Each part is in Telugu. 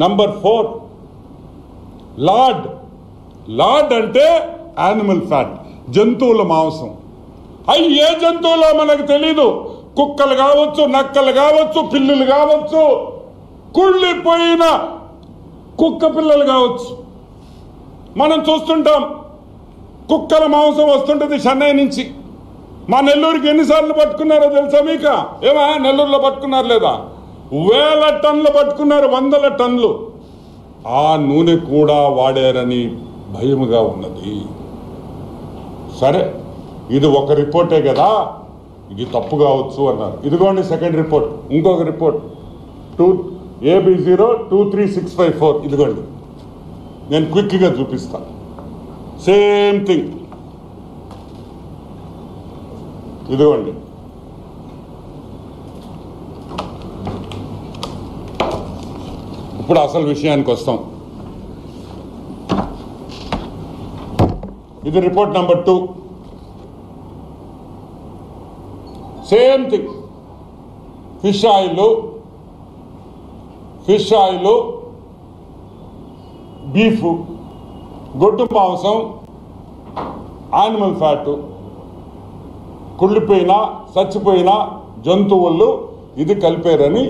Number 4 lord. లార్డ్ అంటే యానిమల్ ఫ్యాట్, జంతువుల మాంసం. అవి ఏ జంతువులో మనకు తెలీదు. కుక్కలు కావచ్చు, నక్కలు కావచ్చు, పిల్లులు కావచ్చు, కుళ్ళిపోయిన కుక్క పిల్లలు కావచ్చు. మనం చూస్తుంటాం కుక్కల మాంసం వస్తుంటుంది చెన్నై నుంచి. మా నెల్లూరుకి ఎన్నిసార్లు పట్టుకున్నారో తెలుసా మీకు? ఏమా నెల్లూరులో పట్టుకున్నారు లేదా? 1000 టన్నులు పట్టుకున్నారు, 100 టన్నులు. ఆ నూనె కూడా వాడారని భయముగా ఉన్నది. సరే, ఇది ఒక రిపోర్టే కదా, ఇది తప్పు కావచ్చు అన్నారు. ఇదిగోండి సెకండ్ రిపోర్ట్, ఇంకొక రిపోర్ట్ AB02364. ఇదిగోండి, నేను క్విక్గా చూపిస్తాను. Same thing. ఇదిగోండి, ఇప్పుడు అసలు విషయానికి వస్తాం. ఇది report number 2. Same thing. Fish oil, beef, గొడ్డు మాంసం, యానిమల్ ఫ్యాట్, కుళ్ళిపోయిన చచ్చిపోయిన జంతువులు ఇది కలిపారని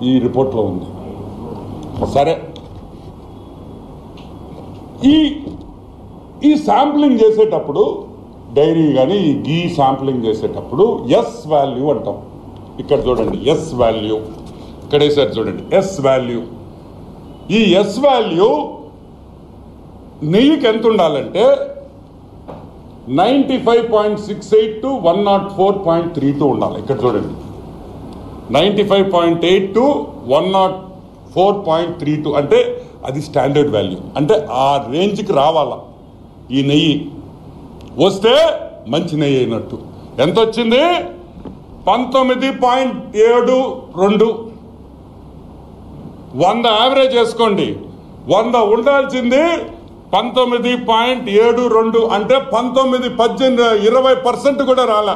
ఈ రిపోర్ట్లో ఉంది. సరే, ఈ శాంప్లింగ్ చేసేటప్పుడు డైరీ కానీ ఈ గీ శాంప్లింగ్ చేసేటప్పుడు ఎస్ వాల్యూ అంటాం. ఇక్కడ చూడండి, ఎస్ వాల్యూ ఇక్కడ వేసారు చూడండి, ఎస్ వాల్యూ. ఈ ఎస్ వాల్యూ నెయ్యికి ఎంత ఉండాలంటే 95.68 to 104.32 ఉండాలి. ఇక్కడ చూడండి, 95.8 to 104.32 అంటే అది స్టాండర్డ్ వాల్యూ. అంటే ఆ రేంజ్కి రావాలా ఈ నెయ్యి. వస్తే మంచి నెయ్యి అయినట్టు. ఎంత వచ్చింది? 19.72. 100 యావరేజ్ వేసుకోండి. 100 ఉండాల్సింది 19.72. అంటే 20% కూడా రాలా.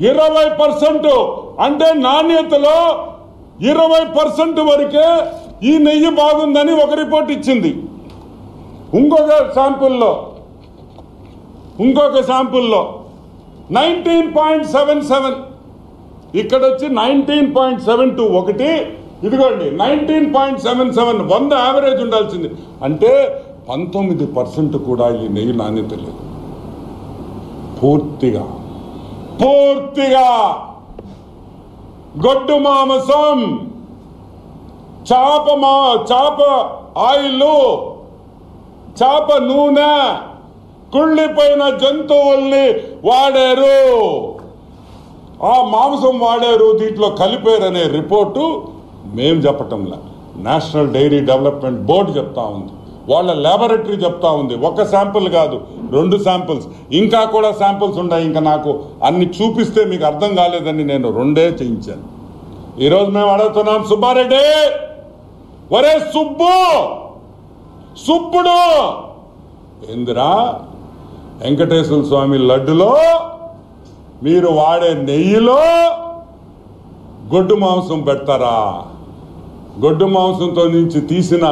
20% అంటే నాణ్యతలో 20% వరకే ఈ నెయ్యి బాగుందని ఒక రిపోర్ట్ ఇచ్చింది. ఇంకొక శాంపుల్లో 19.77, ఇక్కడ వచ్చి 19.72 ఒకటి. ఇదిగోండి 19.77, 100 యావరేజ్ ఉండాల్సింది. అంటే 19% కూడా ఈ నెయ్యి నాణ్యత లేదు. పూర్తిగా గొడ్డు మాంసం, చేప ఆయిల్, చేప నూనె, కుళ్ళిపోయిన జంతువుల్ని వాడారు, ఆ మాంసం వాడారు, దీంట్లో కలిపారనే రిపోర్టు మేం చెప్పటంలా, నేషనల్ డైరీ డెవలప్మెంట్ బోర్డు చెప్తా ఉంది, వాళ్ళ ల్యాబొరేటరీ చెప్తా ఉంది. ఒక శాంపుల్ కాదు, 2 శాంపుల్స్, ఇంకా కూడా శాంపుల్స్ ఉన్నాయి. ఇంకా నాకు అన్ని చూపిస్తే మీకు అర్థం కాలేదని నేను 2 చేయించాను. ఈరోజు మేము అడుగుతున్నాం, సుబ్బారెడ్డి, ఒరే సుబ్బుడు ఏందిరా, వెంకటేశ్వర స్వామి లడ్డులో మీరు వాడే నెయ్యిలో గొడ్డు మాంసం పెడతారా? గొడ్డు మాంసంతో నుంచి తీసిన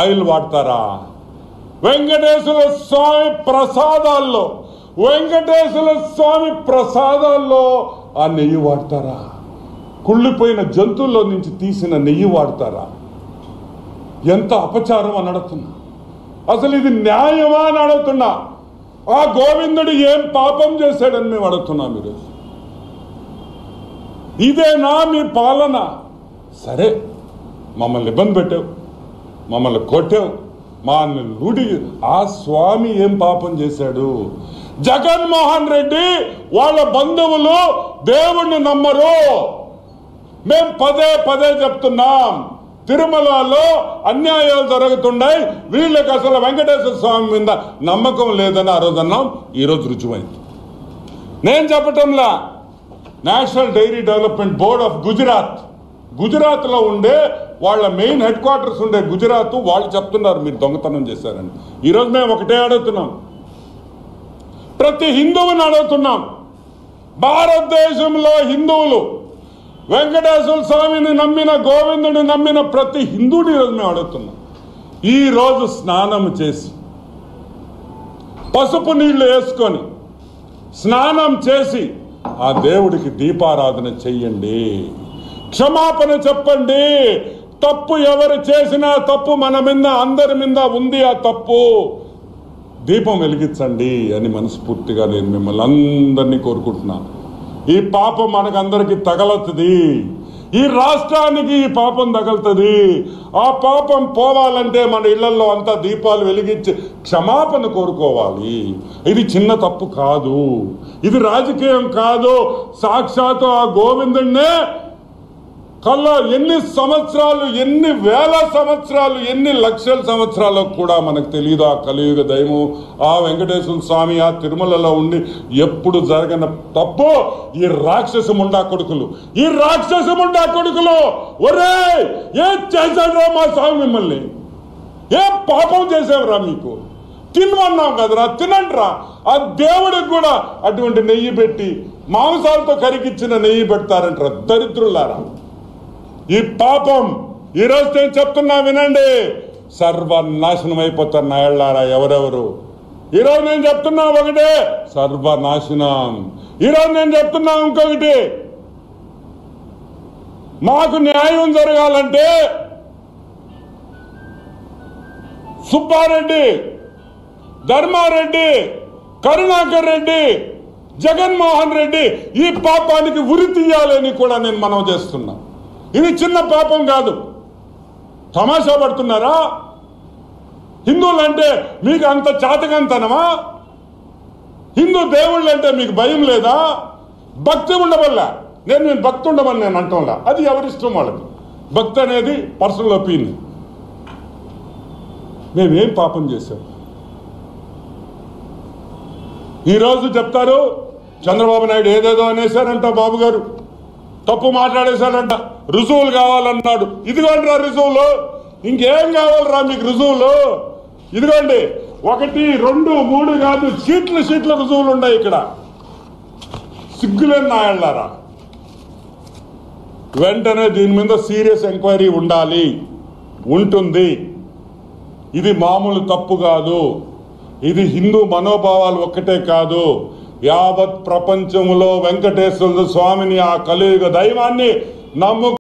ఆయిల్ వాడతారా? వెంకటేశ్వర స్వామి ప్రసాదాల్లో ఆ నెయ్యి వాడతారా? కుళ్ళిపోయిన జంతువుల్లో నుంచి తీసిన నెయ్యి వాడతారా? ఎంత అపచారం అని అడుగుతున్నా. అసలు ఇది న్యాయమా అని అడుగుతున్నా. ఆ గోవిందుడు ఏం పాపం చేశాడని మేము అడుగుతున్నాం ఈరోజు. ఇదేనా మీ పాలన? సరే, మమ్మల్ని ఇబ్బంది పెట్టావు, మమ్మల్ని కొట్టావు, మా లూడి. ఆ స్వామి ఏం పాపం చేశాడు? జగన్మోహన్ రెడ్డి వాళ్ళ బంధువులు దేవుణ్ణి నమ్మరు. మేము పదే చెప్తున్నాం, తిరుమలలో అన్యాయాలు జరుగుతున్నాయి, వీళ్ళకి అసలు వెంకటేశ్వర స్వామి మీద నమ్మకం లేదని ఆ రోజు అన్నాం. ఈరోజు రుజువైంది. నేను చెప్పటంలా, national dairy development board of గుజరాత్లో ఉండే వాళ్ళ మెయిన్ హెడ్ క్వార్టర్స్ ఉండే గుజరాత్ వాళ్ళు చెప్తున్నారు మీరు దొంగతనం చేశారని. ఈరోజు మేము ఒకటే అడుగుతున్నాం, ప్రతి హిందువుని అడుగుతున్నాం, భారతదేశంలో హిందువులు వెంకటేశ్వర స్వామిని నమ్మిన, గోవిందుని నమ్మిన ప్రతి హిందువుని ఈరోజు మేము అడుగుతున్నాం. ఈరోజు స్నానం చేసి పసుపు నీళ్లు వేసుకొని స్నానం చేసి ఆ దేవుడికి దీపారాధన చెయ్యండి, క్షమాపణ చెప్పండి. తప్పు ఎవరు చేసినా తప్పు మన మీద, అందరి మీద ఉంది ఆ తప్పు. దీపం వెలిగించండి అని మనస్ఫూర్తిగా నేను మిమ్మల్ని అందరినీ కోరుకుంటున్నాను. ఈ పాపం మనకందరికి తగలుతుంది, ఈ రాష్ట్రానికి ఈ పాపం తగలుతుంది. ఆ పాపం పోవాలంటే మన ఇళ్లలో అంతా దీపాలు వెలిగించి క్షమాపణ కోరుకోవాలి. ఇది చిన్న తప్పు కాదు, ఇది రాజకీయం కాదు. సాక్షాత్తు ఆ గోవిందుడినే కల్లా ఎన్ని సంవత్సరాలు, ఎన్ని వేల సంవత్సరాలు, ఎన్ని లక్షల సంవత్సరాలు కూడా మనకు తెలియదు. ఆ కలియుగ దైవం ఆ వెంకటేశ్వర స్వామి ఆ తిరుమలలో ఉండి ఎప్పుడు జరగని తప్పు ఈ రాక్షసముండా కొడుకులు, ఈ రాక్షసముండా కొడుకులు ఒరే ఏం చేశాడ్రా మా స్వామి మిమ్మల్ని? ఏం పాపం చేసావురా? మీకు తినమన్నాం కదరా, తినండిరా. ఆ దేవుడికి కూడా అటువంటి నెయ్యి పెట్టి మాంసాలతో కరిగిచ్చిన నెయ్యి పెడతారంటారా దరిద్రులారా. ఈ పాపం ఈరోజు నేను చెప్తున్నా వినండి, సర్వనాశనం అయిపోతారు నాయళ్ళారా ఎవరెవరు. ఈరోజు నేను చెప్తున్నా ఒకటే, సర్వనాశనం. ఈరోజు నేను చెప్తున్నా ఇంకొకటి, మాకు న్యాయం జరగాలంటే సుబ్బారెడ్డి, ధర్మారెడ్డి, కరుణాకర్ రెడ్డి, జగన్మోహన్ రెడ్డి ఈ పాపానికి ఉరి తీయాలని కూడా నేను మనవి చేస్తున్నా. ఇది చిన్న పాపం కాదు. తమాషా పడుతున్నారా? హిందువులంటే మీకు అంత చాతకంతనమా? హిందూ దేవుళ్ళు అంటే మీకు భయం లేదా? భక్తి ఉండవల్లా. నేను భక్తి ఉండమని నేను అంటంలా, అది ఎవరిష్టం వాళ్ళకి. భక్తి అనేది పర్సనల్ ఒపీనియన్. మేమేం పాపం చేశాం? ఈరోజు చెప్తారు చంద్రబాబు నాయుడు ఏదేదో అనేశారంట, బాబు గారు తప్పు మాట్లాడేశారంట, రుజువులు కావాలన్నాడు. ఇదిగోండి రా రుజువులు, ఇంకేం కావాలరా మీకు రుజువులు? ఇదిగోండి 1, 2, 3 కాదు, షీట్ల రుజువులు ఉన్నాయి ఇక్కడ. సిగ్గులేని నాయళ్ళారా. వెంటనే దీని మీద సీరియస్ ఎంక్వైరీ ఉండాలి, ఉంటుంది. ఇది మామూలు తప్పు కాదు. ఇది హిందూ మనోభావాలు ఒక్కటే కాదు, యావత్ ప్రపంచంలో వెంకటేశ్వర స్వామిని ఆ కలియుగ దైవాన్ని నమ్ము